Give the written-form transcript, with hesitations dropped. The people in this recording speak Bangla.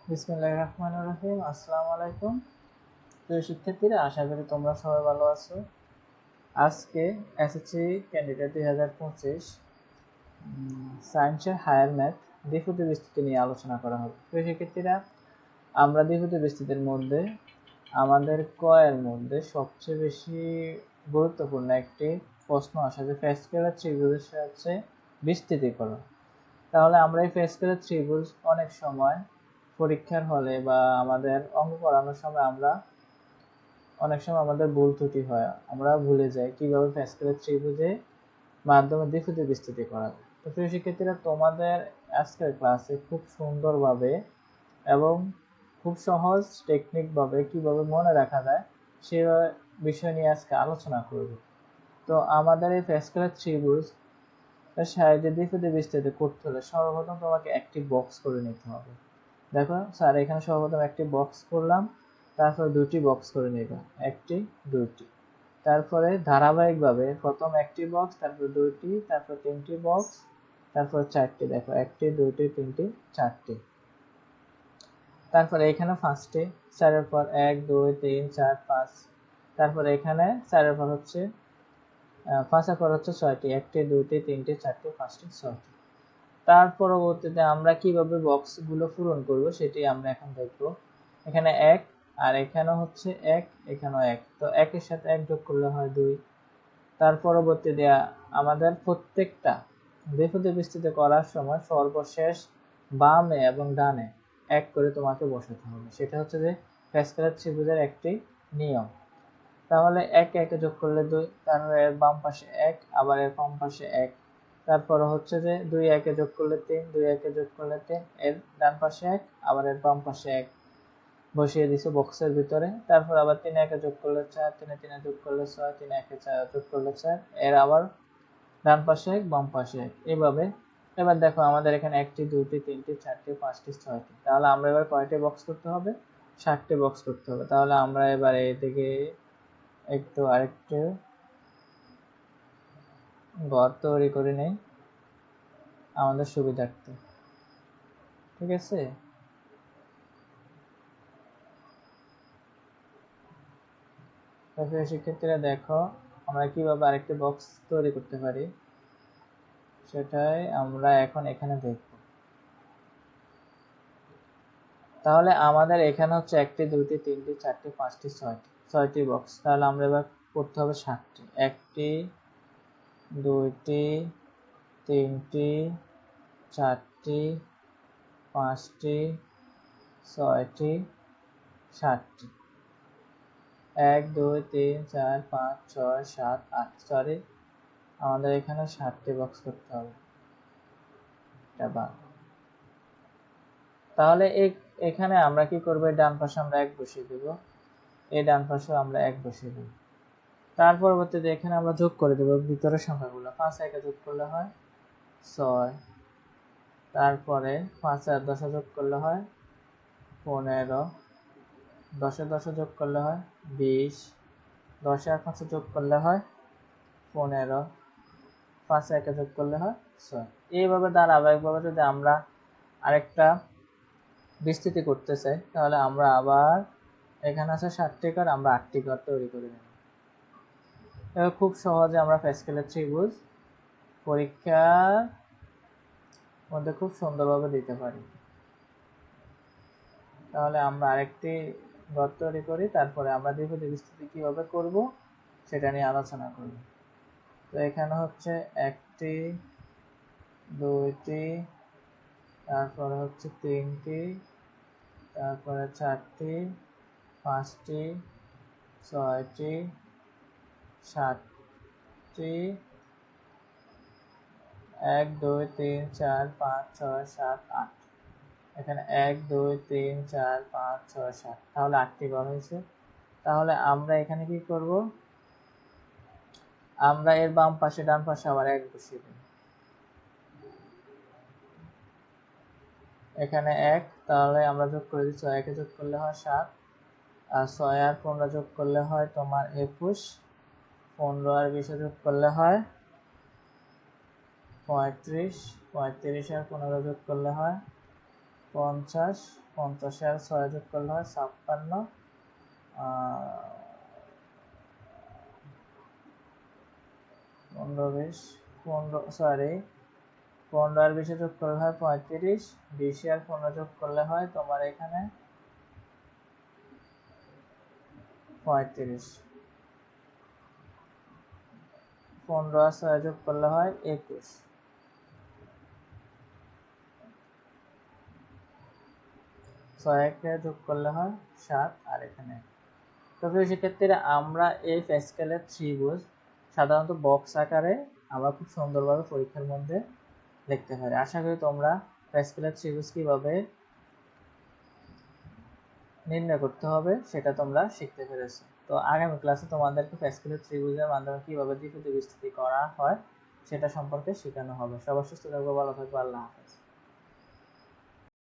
বিসমিল্লাহির রহমানির রহিম। আসসালামু আলাইকুম প্রিয় শিক্ষার্থীরা, আশা করি তোমরা সবাই ভালো আছো। আজকে এসএসসি ক্যান্ডিডেট 2025 সায়েন্সের হায়ার ম্যাথ দ্বিপদী বিস্তৃতি নিয়ে আলোচনা করা হবে। প্রিয় শিক্ষার্থীরা, আমরা দ্বিপদী বিস্তৃতির মধ্যে আমাদের ক এর মধ্যে সবচেয়ে বেশি গুরুত্বপূর্ণ একটি প্রশ্ন আসে যে প্যাসকেলের ত্রিভুজের সাহায্যে বিস্তৃতি করো। তাহলে আমরা এই প্যাসকেলের ত্রিভুজ অনেক সময় পরীক্ষার হলে বা আমাদের অঙ্ক করানোর সময় অনেক সময় আমাদের ভুল ত্রুটি হয়, আমরা ভুলে যাই কিভাবে প্যাসকেলের ত্রিভুজের মাধ্যমে দ্বিপদী বিস্তৃতি করা যায়। তো প্রিয় শিক্ষার্থীরা, তোমাদের আজকের ক্লাসে খুব সুন্দরভাবে এবং খুব সহজ টেকনিকভাবে কিভাবে মনে রাখা যায় সে বিষয় নিয়ে আজকে আলোচনা করব। তো আমাদের এই প্যাসকেলের ত্রিভুজ সাহায্যে দ্বিপদী বিস্তৃতি করতে হলে সর্বপ্রথম তোমাকে একটি বক্স করে নিতে হবে। দেখো স্যার, এখানে সর্বপ্রথম একটি বক্স করলাম, তারপর দুটি বক্স করে নেব, একটি দুইটি, তারপরে ধারাবাহিকভাবে প্রথম একটি বক্স, তারপর দুইটি, তারপর তিনটি বক্স, তারপর চারটি। দেখো একটি দুইটি তিনটি চারটি। তারপরে এখানে ফার্স্টে চারের পর 1 2 3 4 5, তারপরে এখানে চারের পর হচ্ছে 5 এর পর হচ্ছে 6টি, একটি দুইটি তিনটি চারটি পাঁচটি ছয়টি। তার পরবর্তীতে আমরা কিভাবে বক্সগুলো পূরণ করব সেটি আমরা এখন দেখব। এখানে 1 আর এখানে হচ্ছে 1, এখানেও 1, তো 1 এর সাথে 1 যোগ করলে হয় 2। তার পরবর্তীতে আমাদের প্রত্যেকটা দ্বিপদী বিস্তৃতি করার সময় সর্বশেষ বামে এবং ডানে 1 করে তোমাকে বসাতে হবে। সেটা হচ্ছে যে প্যাসকেলের ত্রিভুজের একটি নিয়ম। তাহলে 1 1 যোগ করলে 2, তারপরে এর বাম পাশে 1, আবার এর বাম পাশে 1, তারপরে হচ্ছে যে 2 1 যোগ করলে 3, 2 1 যোগ করলে 3, এর ডান পাশে 1, আবার এর বাম পাশে 1 বসিয়ে দিছো বক্সের ভিতরে। তারপর আবার 3 1 যোগ করলে 4, 3 3 যোগ করলে 6, 3 1 4 যোগ করলে 4, এর আবার ডান পাশে 1 বাম পাশে 1, এইভাবে। এবার দেখো আমাদের এখানে একটি দুইটি তিনটি চারটি পাঁচটি ছয়টি, তাহলে আমরা এবার কয়টি বক্স করতে হবে? 7টি বক্স করতে হবে। তাহলে আমরা এবার এই থেকে আরেকটু ঘর তৈরি করে নেই আমাদের সুবিধার্থে, ঠিক আছে? শিক্ষার্থীরা দেখো আমরা কিভাবে আরেকটি বক্স তৈরি করতে পারি সেটাই আমরা এখন এখানে দেখব। তাহলে আমাদের এখানে হচ্ছে একটি দুইটি তিনটি চারটি পাঁচটি ছয়টি বক্স। তাহলে আমরা এবার করতে হবে 7টি। একটি দুইটি তিনটি চারটি পাঁচটি ছয়টি 7টি। 1 2 3 4 5 6 7 8, সরি আমাদের এখানে 7টি বক্স করতে হবে। তাহলে এখানে আমরা কি করব? ডান পাশে আমরা 1 বসিয়ে দেব, এই ডান পাশে আমরা 1 বসিয়ে দেব। তার পরবর্তীতে এখানে আমরা যোগ করে দেব ভিতরের সংখ্যাগুলো। 5 1 যোগ করলে হয় 6, তারপরে 5 আর 10 যোগ করলে হয় 15, 10 10 যোগ করলে হয় 20, 10 আর 5 যোগ করলে হয় 15, 5 1 যোগ করলে হয় 6। এইভাবে ধারাবাহিকভাবে যদি আমরা আরেকটা বিস্তৃতি করতে চাই তাহলে আমরা আবার এখানে আছে 7টি ঘর, আমরা 8টি ঘর তৈরি করে নেব। এবার খুব সহজে আমরা প্যাসকেলের ত্রিভুজ পরীক্ষার মধ্যে খুব সুন্দরভাবে দিতে পারি। তাহলে আমরা আরেকটি ঘর তৈরি করি, তারপরে আমরা দ্বিপদী বিস্তৃতি কিভাবে করব সেটা নিয়ে আলোচনা করব। তো এখানে হচ্ছে একটি দুইটি, তারপরে হচ্ছে তিনটি, তারপরে চারটি পাঁচটি ছয়টি 7টি, 1 2 3 4 5 6 7 8, এখানে 1 2 3 4 5 6 7, তাহলে 8টি ঘর হয়েছে। তাহলে আমরা এখানে কি করব? আমরা এর বাম পাশে ডান পাশে আবার 1 বসিয়ে দেব। এখানে 1, তাহলে আমরা যোগ করে দিচ্ছি, 1 যোগ করলে হয় 7, আর 6 আর 15 যোগ করলে হয় তোমার 21, 15 আর 20 যোগ করলে হয় 35, 35 আর 15 যোগ করলে হয় 50, 50 আর 6 যোগ করলে হয় 56, 15, 20, 15, সরি 15 আর 20 যোগ করলে হয় 35, 20 আর 15 যোগ করলে হয় তোমার এখানে 35, 15 আর 6 যোগ করলে হয় 21, 6 একে যোগ করলে হয় 7 আর এখানে। তো সেক্ষেত্রে আমরা এই প্যাসকেলের ত্রিভুজ সাধারণত বক্স আকারে আমরা খুব সুন্দরভাবে পরীক্ষার মধ্যে লিখতে পারি। আশা করি তোমরা প্যাসকেলের ত্রিভুজ কিভাবে নির্ণয় করতে হবে সেটা তোমরা শিখতে পেরেছো। তো আগামী ক্লাসে তোমাদেরকে প্যাসকেলের ত্রিভুজের মাধ্যমে কিভাবে দ্বিতীয় বিস্তৃতি করা হয় সেটা সম্পর্কে শেখানো হবে। সবার সুস্থ থাকবে, ভালো থাকবে, আল্লাহ হাফেজ।